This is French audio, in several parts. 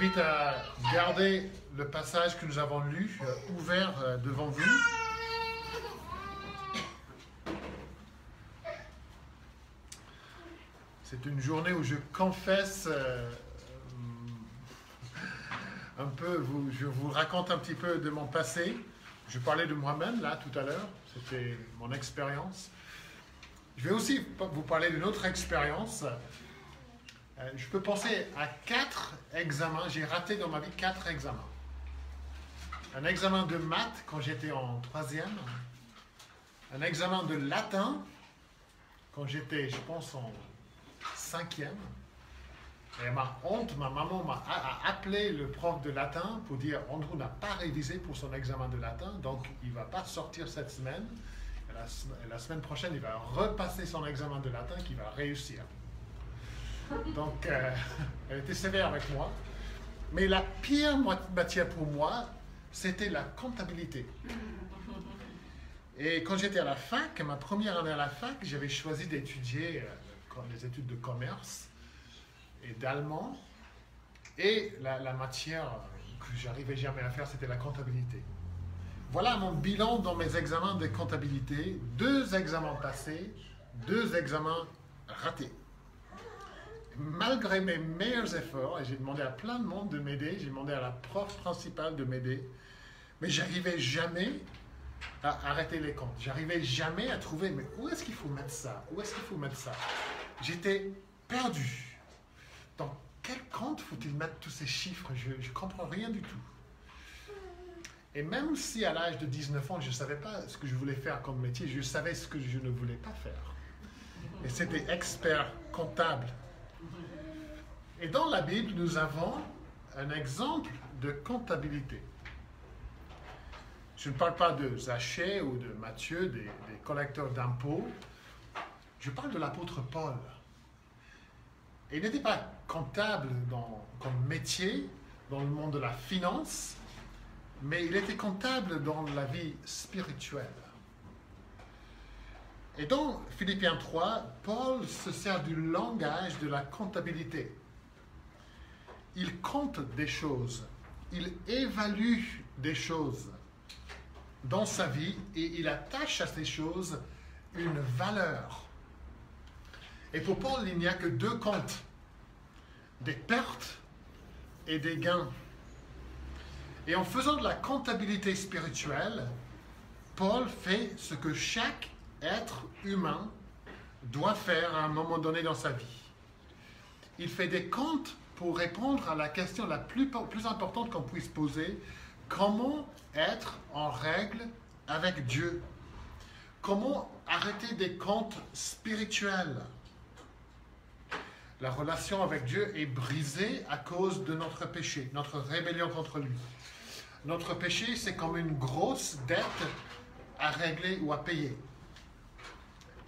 invite à garder le passage que nous avons lu ouvert devant vous. C'est une journée où je confesse un peu, je vous raconte un petit peu de mon passé. Je parlais de moi-même là tout à l'heure, c'était mon expérience. Je vais aussi vous parler d'une autre expérience. Je peux penser à 4 examens. J'ai raté dans ma vie 4 examens. Un examen de maths quand j'étais en 3e. Un examen de latin quand j'étais, je pense, en 5e. Et ma maman m'a appelé le prof de latin pour dire « Andrew n'a pas révisé pour son examen de latin, donc il ne va pas sortir cette semaine. Et la semaine prochaine, il va repasser son examen de latin qu'il va réussir. » Donc, elle était sévère avec moi. Mais la pire matière pour moi, c'était la comptabilité. Et quand j'étais à la fac, ma première année à la fac, j'avais choisi d'étudier les études de commerce et d'allemand. Et la matière que j'arrivais jamais à faire, c'était la comptabilité. Voilà mon bilan dans mes examens de comptabilité. 2 examens passés, 2 examens ratés. Malgré mes meilleurs efforts, et j'ai demandé à plein de monde de m'aider, j'ai demandé à la prof principale de m'aider, mais j'arrivais jamais à arrêter les comptes. J'arrivais jamais à trouver, mais où est-ce qu'il faut mettre ça? Où est-ce qu'il faut mettre ça? J'étais perdu. Dans quel compte faut-il mettre tous ces chiffres? Je ne comprends rien du tout. Et même si à l'âge de 19 ans, je ne savais pas ce que je voulais faire comme métier, je savais ce que je ne voulais pas faire. Et c'était expert comptable. Et dans la Bible, nous avons un exemple de comptabilité. Je ne parle pas de Zachée ou de Matthieu, des collecteurs d'impôts. Je parle de l'apôtre Paul. Et il n'était pas comptable comme métier dans le monde de la finance, mais il était comptable dans la vie spirituelle. Et dans Philippiens 3, Paul se sert du langage de la comptabilité. Il compte des choses, il évalue des choses dans sa vie et il attache à ces choses une valeur. Et pour Paul, il n'y a que 2 comptes, des pertes et des gains. Et en faisant de la comptabilité spirituelle, Paul fait ce que chaque être humain doit faire à un moment donné dans sa vie. Il fait des comptes pour répondre à la question la plus importante qu'on puisse poser: comment être en règle avec Dieu? Comment arrêter des comptes spirituels? La relation avec Dieu est brisée à cause de notre péché, notre rébellion contre lui. Notre péché, c'est comme une grosse dette à régler ou à payer.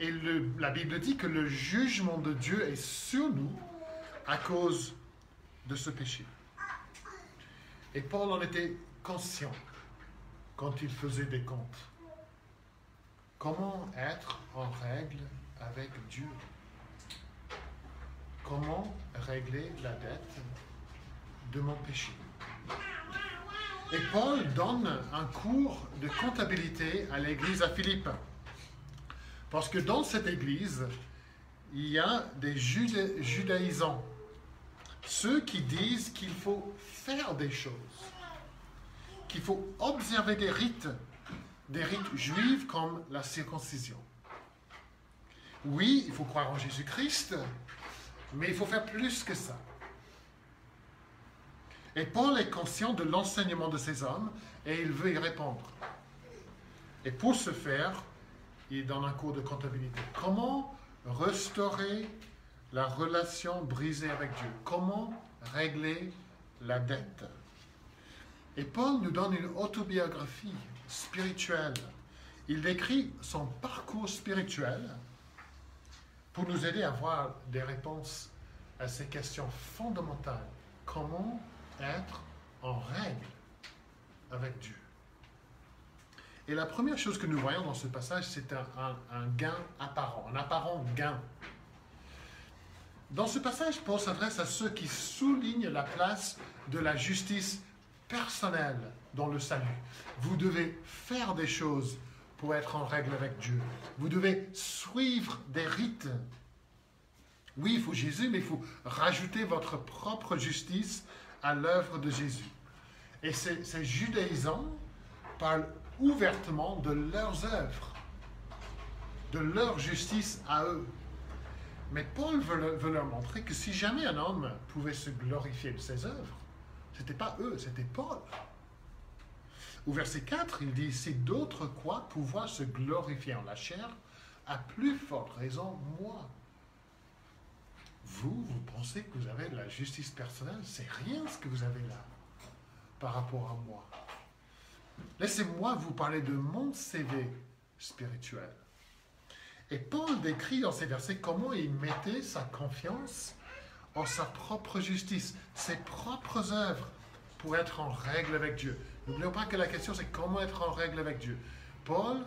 Et la Bible dit que le jugement de Dieu est sur nous à cause de ce péché. Et Paul en était conscient quand il faisait des comptes. Comment être en règle avec Dieu? Comment régler la dette de mon péché? Et Paul donne un cours de comptabilité à l'église à Philippe. Parce que dans cette église, il y a des judaïsants. Ceux qui disent qu'il faut faire des choses, qu'il faut observer des rites juifs comme la circoncision. Oui, il faut croire en Jésus-Christ, mais il faut faire plus que ça. Et Paul est conscient de l'enseignement de ces hommes et il veut y répondre. Et pour ce faire, il donne un cours de comptabilité. Comment restaurer la relation brisée avec Dieu? Comment régler la dette? Et Paul nous donne une autobiographie spirituelle. Il décrit son parcours spirituel pour nous aider à avoir des réponses à ces questions fondamentales. Comment être en règle avec Dieu? Et la première chose que nous voyons dans ce passage, c'est un gain apparent, un apparent gain. Dans ce passage, Paul s'adresse à ceux qui soulignent la place de la justice personnelle dans le salut. Vous devez faire des choses pour être en règle avec Dieu. Vous devez suivre des rites. Oui, il faut Jésus, mais il faut rajouter votre propre justice à l'œuvre de Jésus. Et ces judaïsants parlent ouvertement de leurs œuvres, de leur justice à eux. Mais Paul veut leur montrer que si jamais un homme pouvait se glorifier de ses œuvres, ce n'était pas eux, c'était Paul. Au verset 4, il dit « Si d'autres croient pouvoir se glorifier en la chair, à plus forte raison, moi. » Vous pensez que vous avez de la justice personnelle? C'est rien ce que vous avez là par rapport à moi. Laissez-moi vous parler de mon CV spirituel. Et Paul décrit dans ces versets comment il mettait sa confiance en sa propre justice, ses propres œuvres pour être en règle avec Dieu. N'oublions pas que la question c'est comment être en règle avec Dieu. Paul,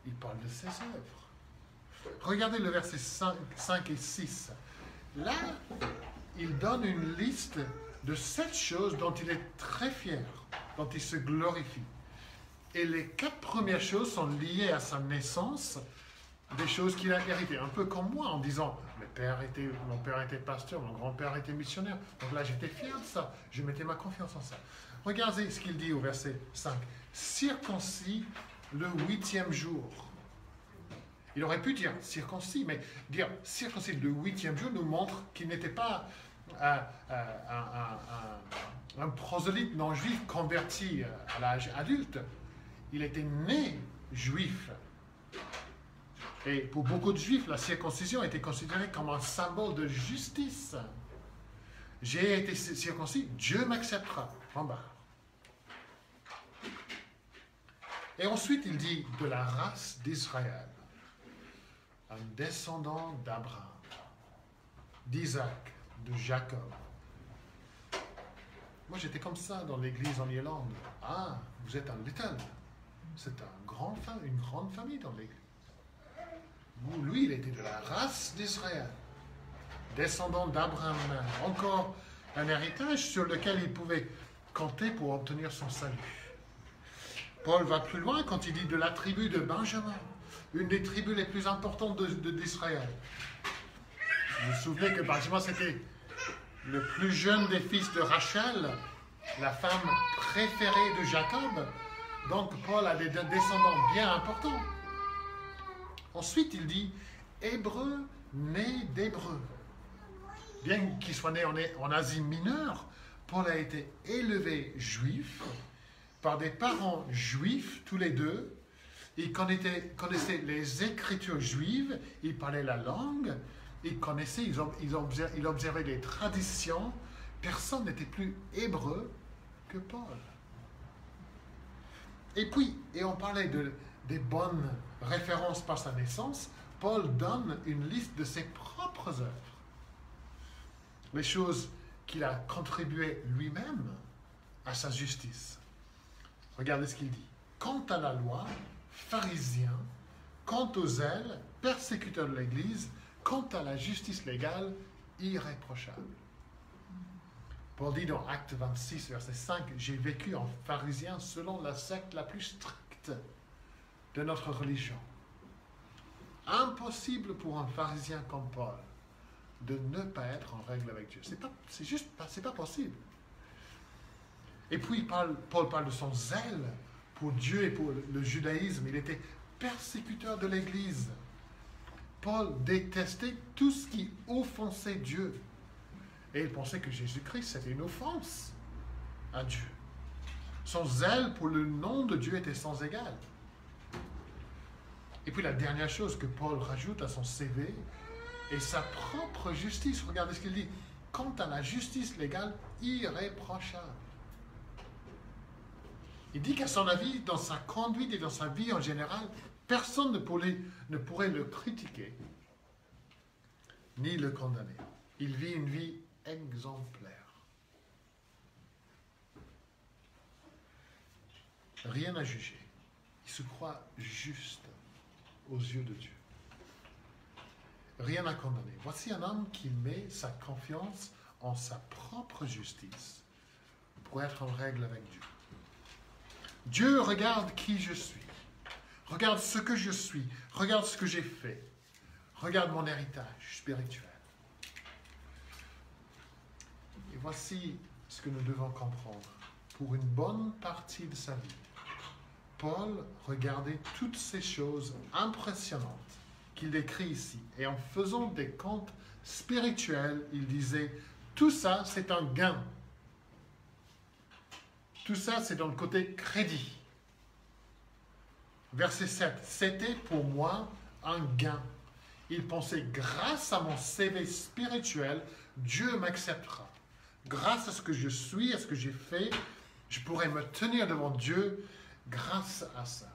il parle de ses œuvres. Regardez le verset 5 et 6. Là, il donne une liste de 7 choses dont il est très fier, dont il se glorifie. Et les 4 premières choses sont liées à sa naissance, des choses qu'il a héritées. Un peu comme moi, en disant, mon père était pasteur, mon grand-père était missionnaire. Donc là, j'étais fier de ça. Je mettais ma confiance en ça. Regardez ce qu'il dit au verset 5. Circoncis le 8e jour. Il aurait pu dire circoncis, mais dire circoncis le 8e jour nous montre qu'il n'était pas un prosélyte non juif converti à l'âge adulte. Il était né juif. Et pour beaucoup de juifs, la circoncision était considérée comme un symbole de justice. J'ai été circoncis, Dieu m'acceptera. En bas. Et ensuite, il dit de la race d'Israël, un descendant d'Abraham, d'Isaac, de Jacob. Moi, j'étais comme ça dans l'église en Irlande. Ah, vous êtes un little. C'est une grande famille dans l'église. Lui, il était de la race d'Israël, descendant d'Abraham. Encore un héritage sur lequel il pouvait compter pour obtenir son salut. Paul va plus loin quand il dit de la tribu de Benjamin, une des tribus les plus importantes d'Israël. Vous vous souvenez que Benjamin, c'était le plus jeune des fils de Rachel, la femme préférée de Jacob. Donc Paul a des descendants bien importants. Ensuite, il dit « Hébreu né d'Hébreu ». Bien qu'il soit né en Asie mineure, Paul a été élevé juif par des parents juifs, tous les deux. Il connaissait les écritures juives, il parlait la langue, il observait les traditions. Personne n'était plus hébreu que Paul. Et on parlait des bonnes références par sa naissance. Paul donne une liste de ses propres œuvres. Les choses qu'il a contribué lui-même à sa justice. Regardez ce qu'il dit. Quant à la loi, pharisien. Quant aux zèles, persécuteur de l'Église. Quant à la justice légale, irréprochable. Paul dit dans Acte 26, verset 5, « J'ai vécu en pharisien selon la secte la plus stricte de notre religion. » Impossible pour un pharisien comme Paul de ne pas être en règle avec Dieu. C'est pas possible. Et puis Paul parle de son zèle pour Dieu et pour le judaïsme. Il était persécuteur de l'Église. Paul détestait tout ce qui offensait Dieu. Et il pensait que Jésus-Christ, c'était une offense à Dieu. Son zèle pour le nom de Dieu était sans égal. Et puis la dernière chose que Paul rajoute à son CV est sa propre justice. Regardez ce qu'il dit. Quant à la justice légale, irréprochable. Il dit qu'à son avis, dans sa conduite et dans sa vie en général, personne ne pourrait le critiquer, ni le condamner. Il vit une vie exemplaire. Rien à juger. Il se croit juste aux yeux de Dieu. rien à condamner. Voici un homme qui met sa confiance en sa propre justice pour être en règle avec Dieu. Dieu regarde qui je suis, regarde ce que je suis, regarde ce que j'ai fait, regarde mon héritage spirituel. Et voici ce que nous devons comprendre. Pour une bonne partie de sa vie, Paul regardait toutes ces choses impressionnantes qu'il décrit ici. Et en faisant des comptes spirituels, il disait, tout ça, c'est un gain. Tout ça, c'est dans le côté crédit. Verset 7, c'était pour moi un gain. Il pensait, grâce à mon CV spirituel, Dieu m'acceptera. Grâce à ce que je suis, à ce que j'ai fait, je pourrais me tenir devant Dieu grâce à ça.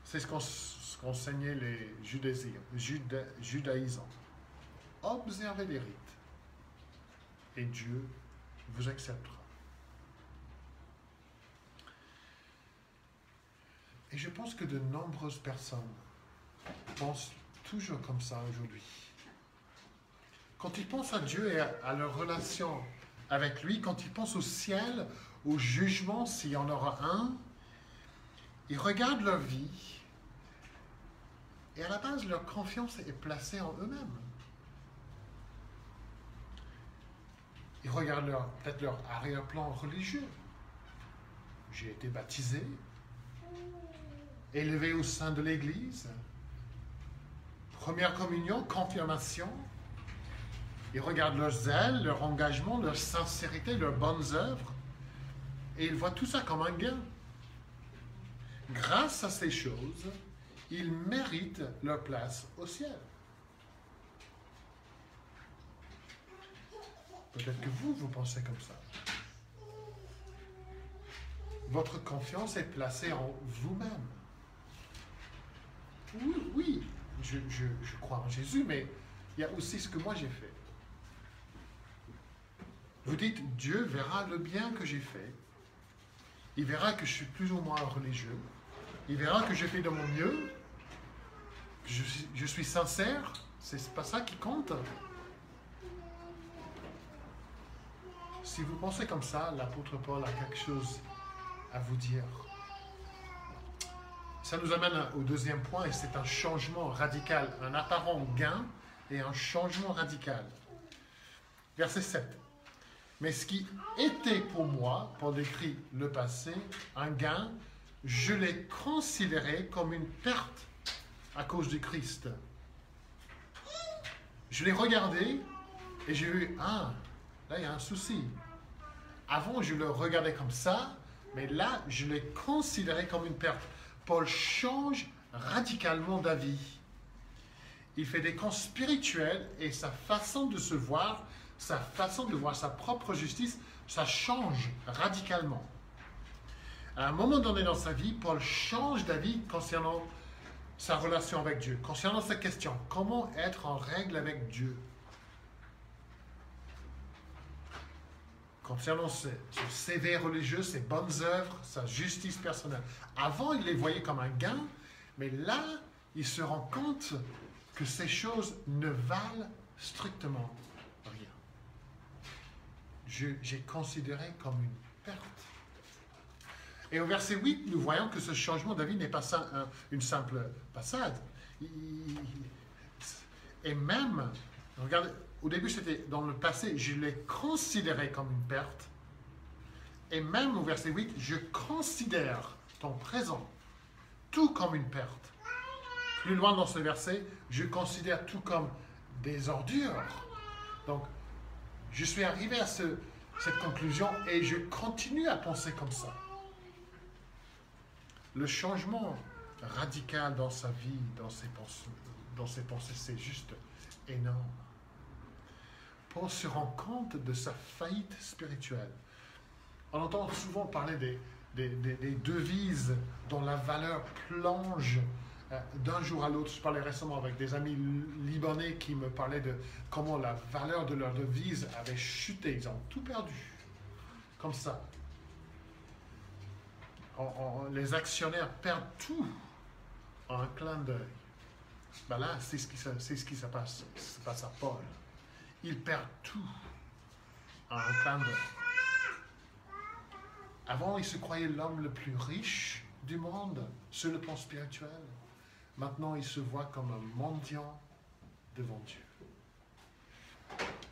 C'est ce qu'enseignaient les judaïsants. Observez les rites et Dieu vous acceptera. Et je pense que de nombreuses personnes pensent toujours comme ça aujourd'hui. Quand ils pensent à Dieu et à leur relation avec lui, quand ils pensent au ciel, au jugement, s'il y en aura un, ils regardent leur vie et à la base, leur confiance est placée en eux-mêmes. Ils regardent peut-être leur arrière-plan religieux. J'ai été baptisé, élevé au sein de l'Église, première communion, confirmation. Ils regardent leur zèle, leur engagement, leur sincérité, leurs bonnes œuvres, et ils voient tout ça comme un gain. Grâce à ces choses, ils méritent leur place au ciel. Peut-être que vous pensez comme ça. Votre confiance est placée en vous-même. Oui, je crois en Jésus, mais il y a aussi ce que moi j'ai fait. Vous dites, Dieu verra le bien que j'ai fait. Il verra que je suis plus ou moins religieux. Il verra que j'ai fait de mon mieux. Que je suis sincère. C'est pas ça qui compte. Si vous pensez comme ça, l'apôtre Paul a quelque chose à vous dire. Ça nous amène au deuxième point, et c'est un changement radical, un apparent gain et un changement radical. Verset 7. Mais ce qui était pour moi, Paul décrit le passé, un gain, je l'ai considéré comme une perte à cause du Christ. Je l'ai regardé et j'ai eu, là il y a un souci. Avant je le regardais comme ça, mais là je l'ai considéré comme une perte. Paul change radicalement d'avis. Il fait des comptes spirituels et sa façon de se voir, sa façon de voir sa propre justice, ça change radicalement. À un moment donné dans sa vie, Paul change d'avis concernant sa relation avec Dieu, concernant cette question, comment être en règle avec Dieu. Concernant son CV religieux, ses bonnes œuvres, sa justice personnelle. Avant, il les voyait comme un gain, mais là, il se rend compte que ces choses ne valent strictement rien. J'ai considéré comme une perte. Et au verset 8, nous voyons que ce changement d'avis n'est pas une simple passade. Et même, regardez, au début c'était dans le passé, je l'ai considéré comme une perte. Et même au verset 8, je considère ton présent tout comme une perte. Plus loin dans ce verset, je considère tout comme des ordures. Donc, je suis arrivé à cette conclusion et je continue à penser comme ça. Le changement radical dans sa vie, dans ses pensées, c'est juste énorme. Paul se rend compte de sa faillite spirituelle. On entend souvent parler des devises dont la valeur plonge d'un jour à l'autre. Je parlais récemment avec des amis libanais qui me parlaient de comment la valeur de leur devise avait chuté. Ils ont tout perdu. Comme ça. Les actionnaires perdent tout en un clin d'œil. Ben là, c'est ce qui se passe à Paul. Il perd tout en un clin d'œil. Avant, il se croyait l'homme le plus riche du monde sur le plan spirituel. Maintenant, il se voit comme un mendiant devant Dieu.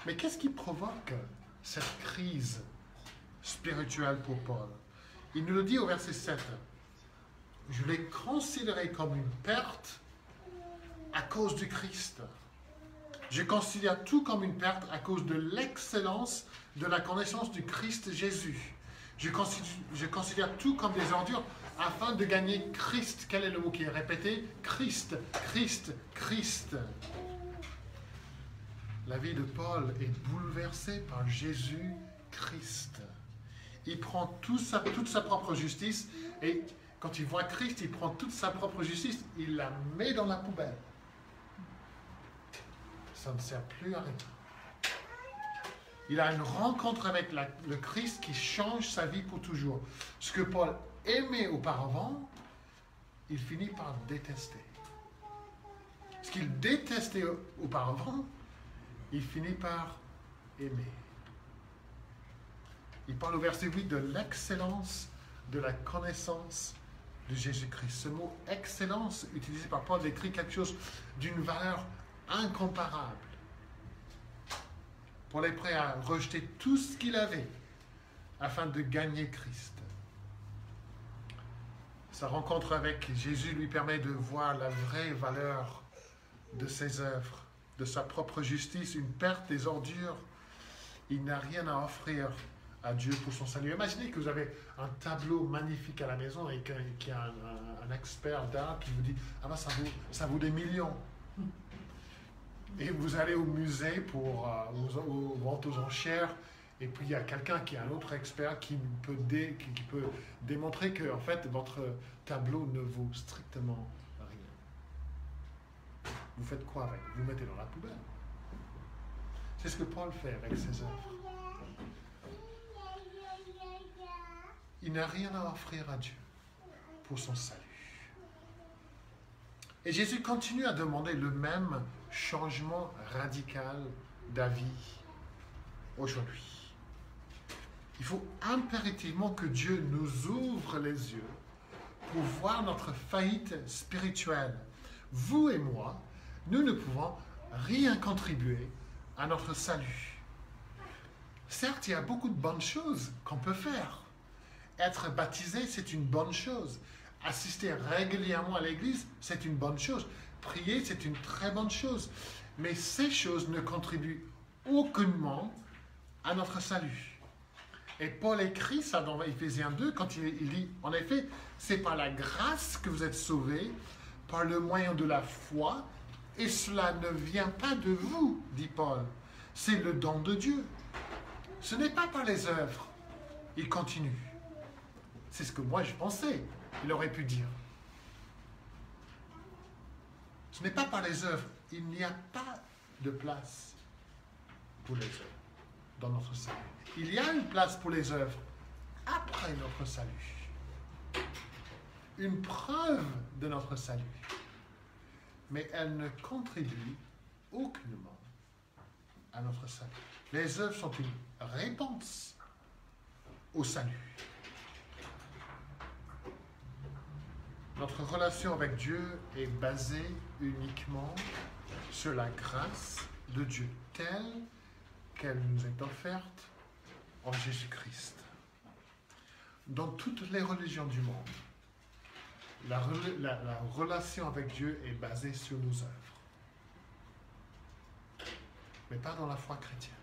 Mais qu'est-ce qui provoque cette crise spirituelle pour Paul? Il nous le dit au verset 7. Je l'ai considéré comme une perte à cause du Christ. Je considère tout comme une perte à cause de l'excellence de la connaissance du Christ Jésus. Je considère tout comme des ordures afin de gagner Christ. Quel est le mot qui est répété? Christ, Christ, Christ. La vie de Paul est bouleversée par Jésus-Christ. Il prend toute sa propre justice et quand il voit Christ, il prend toute sa propre justice, il la met dans la poubelle. Ça ne sert plus à rien. Il a une rencontre avec le Christ qui change sa vie pour toujours. Ce que Paul aimait auparavant, il finit par détester. Ce qu'il détestait auparavant, il finit par aimer. Il parle au verset 8 de l'excellence de la connaissance de Jésus-Christ. Ce mot « excellence » utilisé par Paul décrit quelque chose d'une valeur incomparable. Paul est prêt à rejeter tout ce qu'il avait afin de gagner Christ. Sa rencontre avec Jésus lui permet de voir la vraie valeur de ses œuvres, de sa propre justice, une perte des ordures. Il n'a rien à offrir à Dieu pour son salut. Imaginez que vous avez un tableau magnifique à la maison et qu'il y a un expert d'art qui vous dit « Ah ben ça vaut des millions ». Et vous allez au musée pour aux ventes aux enchères et puis il y a quelqu'un qui est un autre expert qui peut démontrer que en fait votre tableau ne vaut strictement rien. Vous faites quoi avec? Vous mettez dans la poubelle. C'est ce que Paul fait avec ses œuvres. Il n'a rien à offrir à Dieu pour son salut. Et Jésus continue à demander le même changement radical d'avis aujourd'hui. Il faut impérativement que Dieu nous ouvre les yeux pour voir notre faillite spirituelle. Vous et moi, nous ne pouvons rien contribuer à notre salut. Certes, il y a beaucoup de bonnes choses qu'on peut faire. Être baptisé, c'est une bonne chose. Assister régulièrement à l'église, c'est une bonne chose. Prier, c'est une très bonne chose. Mais ces choses ne contribuent aucunement à notre salut. Et Paul écrit ça dans Éphésiens 2 quand il dit, en effet, c'est par la grâce que vous êtes sauvés, par le moyen de la foi, et cela ne vient pas de vous, dit Paul. C'est le don de Dieu. Ce n'est pas par les œuvres. Il continue. C'est ce que moi je pensais. Il aurait pu dire. Ce n'est pas par les œuvres. Il n'y a pas de place pour les œuvres dans notre salut. Il y a une place pour les œuvres après notre salut. Une preuve de notre salut. Mais elle ne contribue aucunement à notre salut. Les œuvres sont une réponse au salut. Notre relation avec Dieu est basée uniquement sur la grâce de Dieu telle qu'elle nous est offerte en Jésus-Christ. Dans toutes les religions du monde, la relation avec Dieu est basée sur nos œuvres. Mais pas dans la foi chrétienne.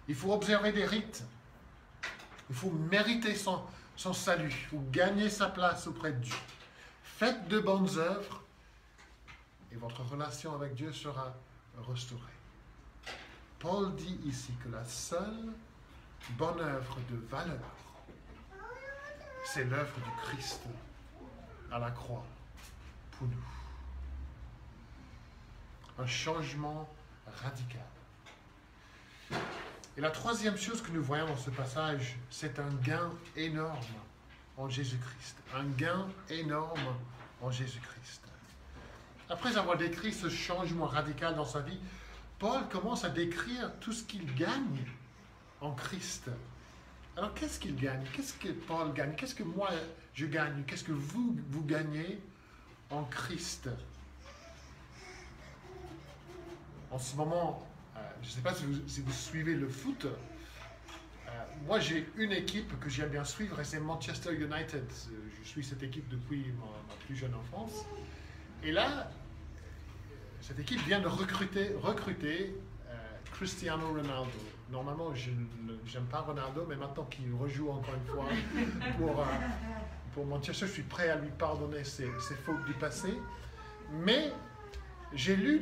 Il faut observer des rites. Il faut mériter son salut, ou gagner sa place auprès de Dieu. Faites de bonnes œuvres et votre relation avec Dieu sera restaurée. Paul dit ici que la seule bonne œuvre de valeur, c'est l'œuvre du Christ à la croix pour nous. Un changement radical. Et la troisième chose que nous voyons dans ce passage, c'est un gain énorme en Jésus-Christ. Un gain énorme en Jésus-Christ. Après avoir décrit ce changement radical dans sa vie, Paul commence à décrire tout ce qu'il gagne en Christ. Alors, qu'est-ce qu'il gagne? Qu'est-ce que Paul gagne? Qu'est-ce que moi, je gagne? Qu'est-ce que vous gagnez en Christ? En ce moment, je ne sais pas si vous suivez le foot. Moi, j'ai une équipe que j'aime bien suivre et c'est Manchester United. Je suis cette équipe depuis ma plus jeune enfance. Et là, cette équipe vient de recruter Cristiano Ronaldo. Normalement, je n'aime pas Ronaldo, mais maintenant qu'il rejoue encore une fois pour Manchester, je suis prêt à lui pardonner ses fautes du passé. Mais j'ai lu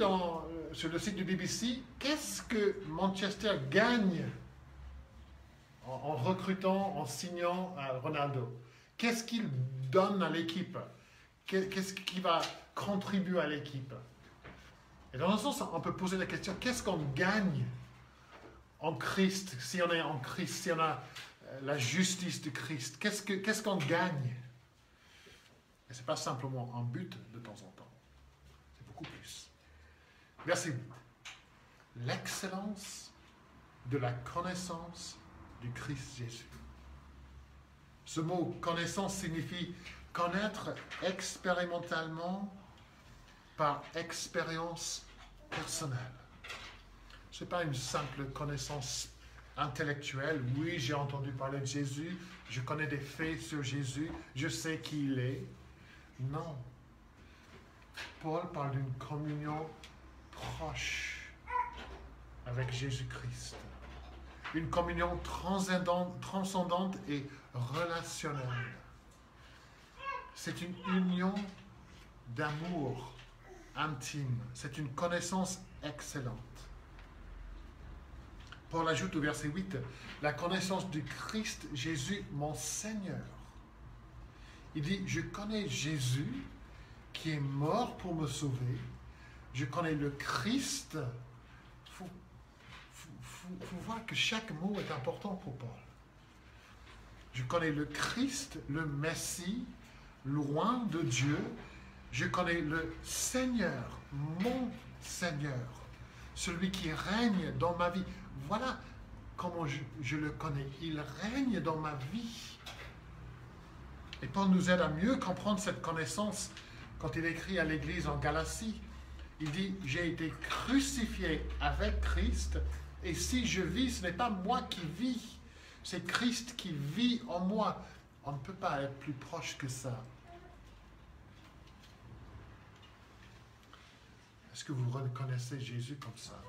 sur le site du BBC, qu'est-ce que Manchester gagne en recrutant, en signant Ronaldo? Qu'est-ce qu'il donne à l'équipe? Qu'est-ce qui va contribuer à l'équipe? Et dans un sens, on peut poser la question, qu'est-ce qu'on gagne en Christ, si on est en Christ, si on a la justice de Christ? Qu'est-ce qu'on gagne? Et ce n'est pas simplement un but de temps en temps. C'est beaucoup plus. Verset 8. L'excellence de la connaissance du Christ Jésus. Ce mot connaissance signifie connaître expérimentalement par expérience personnelle. Ce n'est pas une simple connaissance intellectuelle. Oui, j'ai entendu parler de Jésus, je connais des faits sur Jésus, je sais qui il est. Non. Paul parle d'une communion proche avec Jésus-Christ. Une communion transcendante et relationnelle. C'est une union d'amour intime. C'est une connaissance excellente. Paul ajoute au verset 8, la connaissance du Christ Jésus, mon Seigneur. Il dit, je connais Jésus qui est mort pour me sauver. Je connais le Christ. Il faut voir que chaque mot est important pour Paul. Je connais le Christ, le Messie, loin de Dieu. Je connais le Seigneur, mon Seigneur, celui qui règne dans ma vie. Voilà comment je le connais. Il règne dans ma vie. Et Paul nous aide à mieux comprendre cette connaissance quand il écrit à l'église en Galatie. Il dit, j'ai été crucifié avec Christ, et si je vis, ce n'est pas moi qui vis, c'est Christ qui vit en moi. On ne peut pas être plus proche que ça. Est-ce que vous reconnaissez Jésus comme ça?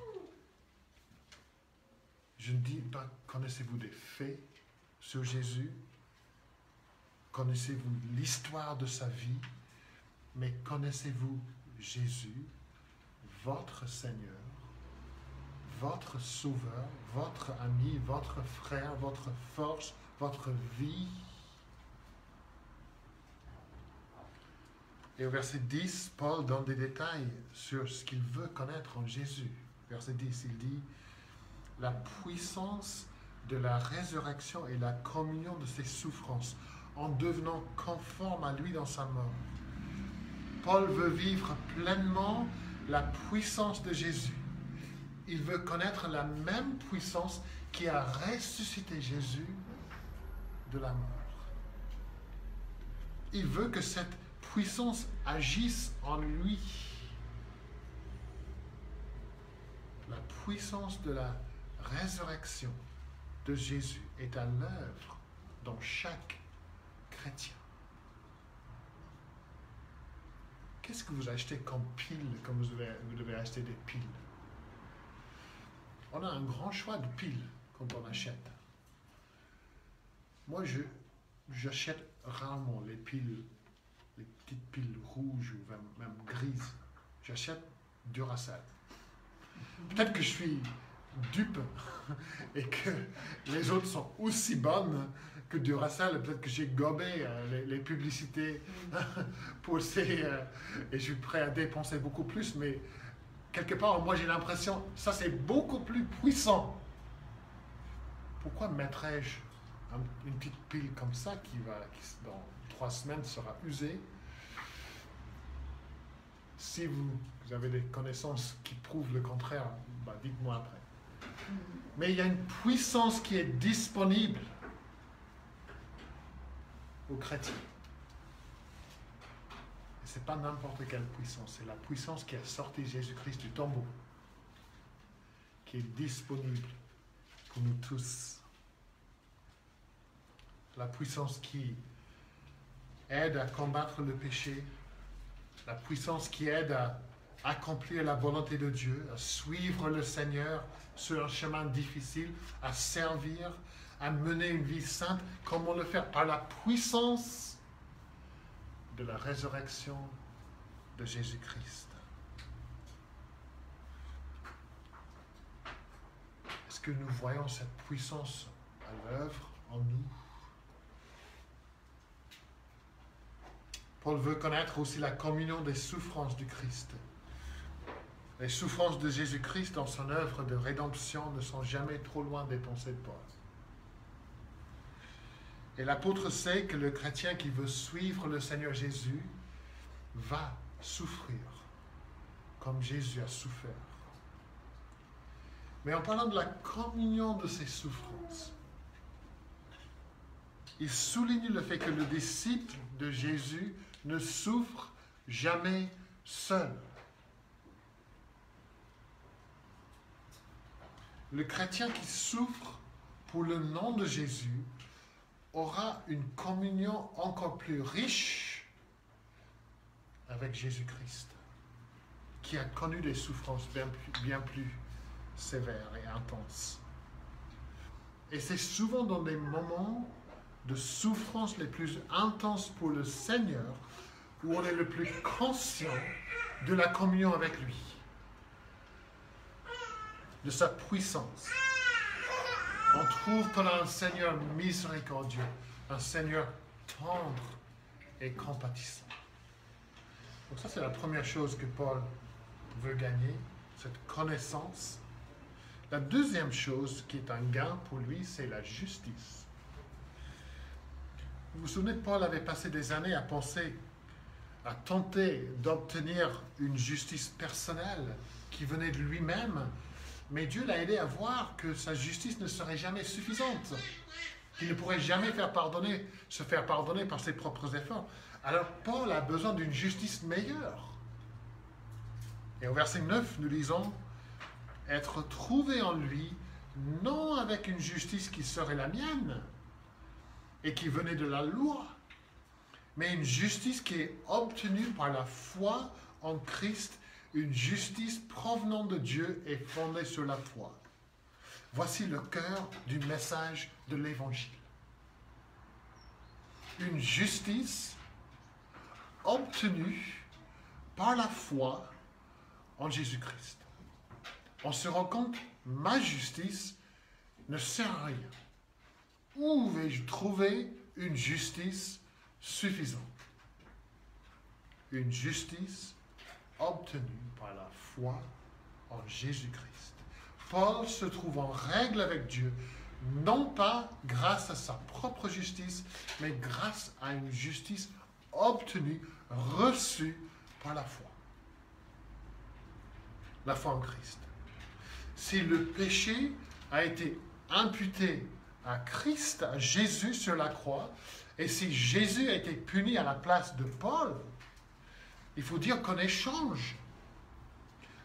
Je ne dis pas, connaissez-vous des faits sur Jésus? Connaissez-vous l'histoire de sa vie? Mais connaissez-vous Jésus, votre Seigneur, votre Sauveur, votre ami, votre frère, votre force, votre vie? Et au verset 10, Paul donne des détails sur ce qu'il veut connaître en Jésus. Verset 10, il dit, la puissance de la résurrection et la communion de ses souffrances, en devenant conforme à lui dans sa mort. Paul veut vivre pleinement la puissance de Jésus. Il veut connaître la même puissance qui a ressuscité Jésus de la mort. Il veut que cette puissance agisse en lui. La puissance de la résurrection de Jésus est à l'œuvre dans chaque chrétien. Qu'est-ce que vous achetez comme pile quand vous devez acheter des piles? On a un grand choix de piles quand on achète. Moi, j'achète rarement les piles, les petites piles rouges ou même grises. J'achète Duracell. Peut-être que je suis dupe et que les autres sont aussi bonnes que Duracell. Peut-être que j'ai gobé les publicités pour et je suis prêt à dépenser beaucoup plus, mais quelque part, moi j'ai l'impression que ça c'est beaucoup plus puissant. Pourquoi mettrais-je une petite pile comme ça qui dans 3 semaines sera usée? Si vous avez des connaissances qui prouvent le contraire, dites-moi après. Mais il y a une puissance qui est disponible aux chrétiens. Et ce n'est pas n'importe quelle puissance, c'est la puissance qui a sorti Jésus-Christ du tombeau, qui est disponible pour nous tous. La puissance qui aide à combattre le péché, la puissance qui aide à accomplir la volonté de Dieu, à suivre le Seigneur sur un chemin difficile, à servir, à mener une vie sainte. Comment le faire? Par la puissance de la résurrection de Jésus-Christ. Est-ce que nous voyons cette puissance à l'œuvre en nous? Paul veut connaître aussi la communion des souffrances du Christ. Les souffrances de Jésus-Christ dans son œuvre de rédemption ne sont jamais trop loin des pensées de Paul. Et l'apôtre sait que le chrétien qui veut suivre le Seigneur Jésus va souffrir comme Jésus a souffert. Mais en parlant de la communion de ces souffrances, il souligne le fait que le disciple de Jésus ne souffre jamais seul. Le chrétien qui souffre pour le nom de Jésus aura une communion encore plus riche avec Jésus-Christ, qui a connu des souffrances bien plus sévères et intenses. Et c'est souvent dans des moments de souffrance les plus intenses pour le Seigneur où on est le plus conscient de la communion avec lui, de sa puissance. On trouve qu'on a un Seigneur miséricordieux, un Seigneur tendre et compatissant. Donc ça, c'est la première chose que Paul veut gagner, cette connaissance. La deuxième chose qui est un gain pour lui, c'est la justice. Vous vous souvenez, Paul avait passé des années à penser, à tenter d'obtenir une justice personnelle qui venait de lui-même, mais Dieu l'a aidé à voir que sa justice ne serait jamais suffisante, qu'il ne pourrait jamais se faire pardonner par ses propres efforts. Alors Paul a besoin d'une justice meilleure. Et au verset 9, nous lisons « Être trouvé en lui, non avec une justice qui serait la mienne et qui venait de la loi, mais une justice qui est obtenue par la foi en Christ, une justice provenant de Dieu et fondée sur la foi. » Voici le cœur du message de l'Évangile. Une justice obtenue par la foi en Jésus-Christ. On se rend compte, ma justice ne sert à rien. Où vais-je trouver une justice suffisante? Une justice obtenue par la foi en Jésus-Christ. Paul se trouve en règle avec Dieu, non pas grâce à sa propre justice, mais grâce à une justice obtenue, reçue par la foi. La foi en Christ. Si le péché a été imputé à Christ, à Jésus sur la croix, et si Jésus a été puni à la place de Paul, il faut dire qu'en échange,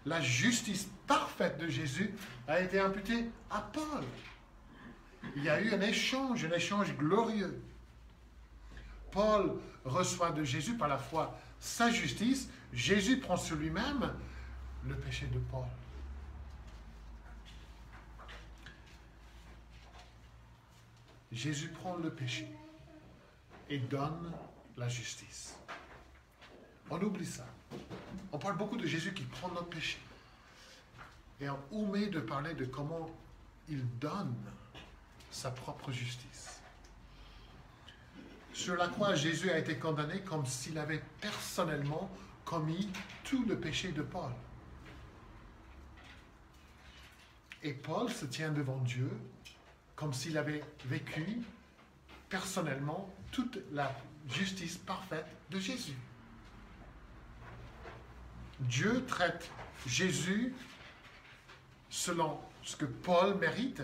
la justice parfaite de Jésus a été imputée à Paul. Il y a eu un échange glorieux. Paul reçoit de Jésus par la foi sa justice. Jésus prend sur lui-même le péché de Paul. Jésus prend le péché et donne la justice. On oublie ça. On parle beaucoup de Jésus qui prend notre péché. Et on omet de parler de comment il donne sa propre justice. Sur la croix, Jésus a été condamné comme s'il avait personnellement commis tout le péché de Paul. Et Paul se tient devant Dieu comme s'il avait vécu personnellement toute la justice parfaite de Jésus. Dieu traite Jésus selon ce que Paul mérite,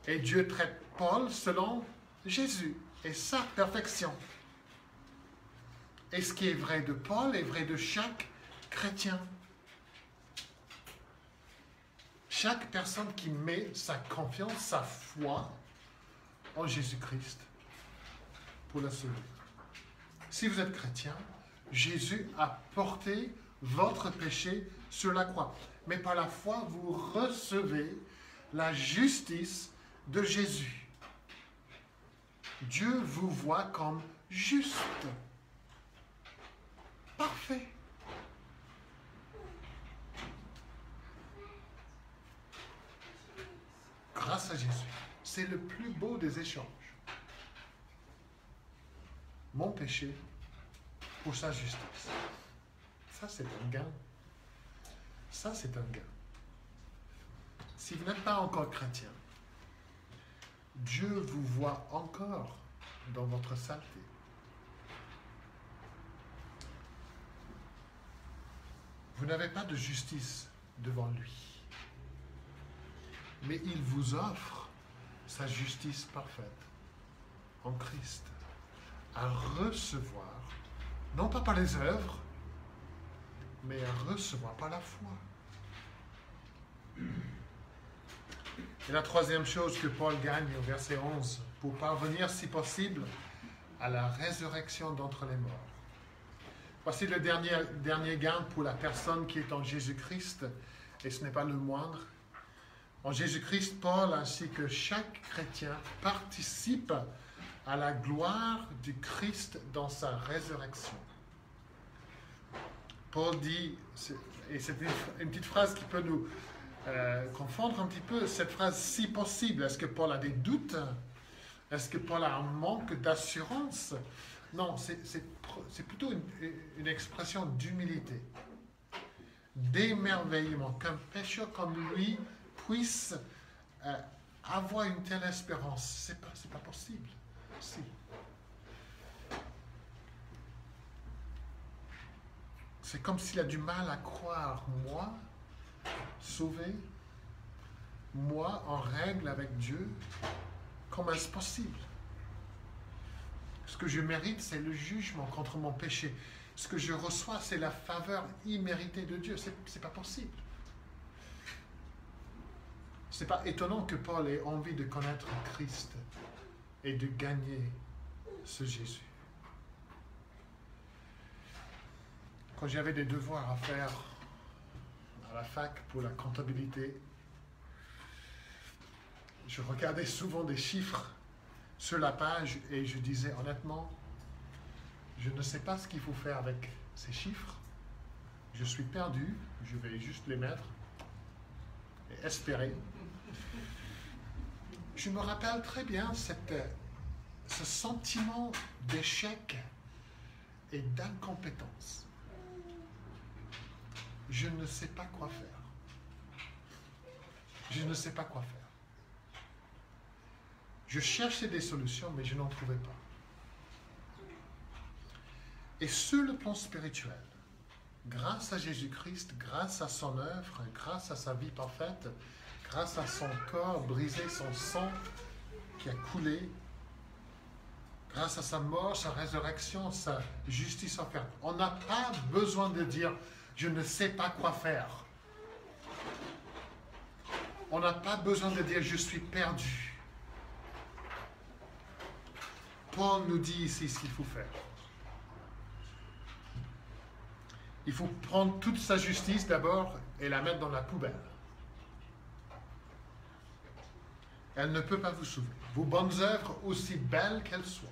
et Dieu traite Paul selon Jésus et sa perfection. Et ce qui est vrai de Paul est vrai de chaque chrétien. Chaque personne qui met sa confiance, sa foi en Jésus-Christ pour la sauver. Si vous êtes chrétien, Jésus a porté votre péché sur la croix. Mais par la foi, vous recevez la justice de Jésus. Dieu vous voit comme juste. Parfait. Grâce à Jésus. C'est le plus beau des échanges. Mon péché pour sa justice. Ça, c'est un gain. Ça, c'est un gain. Si vous n'êtes pas encore chrétien, Dieu vous voit encore dans votre saleté. Vous n'avez pas de justice devant lui. Mais il vous offre sa justice parfaite en Christ à recevoir, non pas par les œuvres, mais à recevoir par la foi. Et la troisième chose que Paul gagne au verset 11, pour parvenir si possible à la résurrection d'entre les morts. Voici le dernier gain pour la personne qui est en Jésus-Christ, et ce n'est pas le moindre. En Jésus-Christ, Paul ainsi que chaque chrétien participe à la gloire du Christ dans sa résurrection. Paul dit, et c'est une petite phrase qui peut nous confondre un petit peu, cette phrase si possible. Est-ce que Paul a des doutes? Est-ce que Paul a un manque d'assurance? Non, c'est plutôt une expression d'humilité, d'émerveillement, qu'un pécheur comme lui puisse avoir une telle espérance. C'est pas possible. Si. C'est comme s'il a du mal à croire, moi, sauvé, moi, en règle avec Dieu, comment est-ce possible? Ce que je mérite, c'est le jugement contre mon péché. Ce que je reçois, c'est la faveur imméritée de Dieu. C'est pas possible. C'est pas étonnant que Paul ait envie de connaître Christ et de gagner ce Jésus. Quand j'avais des devoirs à faire à la fac pour la comptabilité, je regardais souvent des chiffres sur la page et je disais honnêtement, je ne sais pas ce qu'il faut faire avec ces chiffres. Je suis perdu, je vais juste les mettre et espérer. Je me rappelle très bien ce sentiment d'échec et d'incompétence. Je ne sais pas quoi faire. Je ne sais pas quoi faire. Je cherchais des solutions, mais je n'en trouvais pas. Et sur le plan spirituel, grâce à Jésus-Christ, grâce à son œuvre, grâce à sa vie parfaite, grâce à son corps brisé, son sang qui a coulé, grâce à sa mort, sa résurrection, sa justice offerte, on n'a pas besoin de dire « je ne sais pas quoi faire ». On n'a pas besoin de dire « je suis perdu ». Paul nous dit ici ce qu'il faut faire. Il faut prendre toute sa justice d'abord et la mettre dans la poubelle. Elle ne peut pas vous sauver. Vos bonnes œuvres, aussi belles qu'elles soient,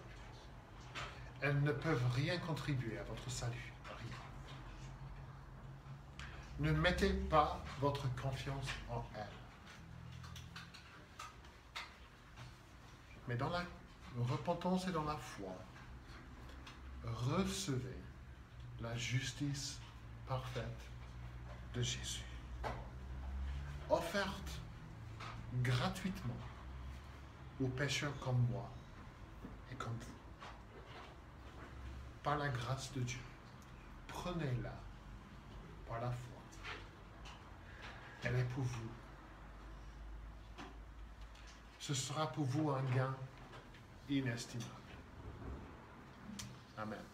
elles ne peuvent rien contribuer à votre salut. Rien. Ne mettez pas votre confiance en elles. Mais dans la repentance et dans la foi, recevez la justice parfaite de Jésus, offerte gratuitement aux pécheurs comme moi et comme vous. Par la grâce de Dieu, prenez-la par la foi. Elle est pour vous. Ce sera pour vous un gain inestimable. Amen.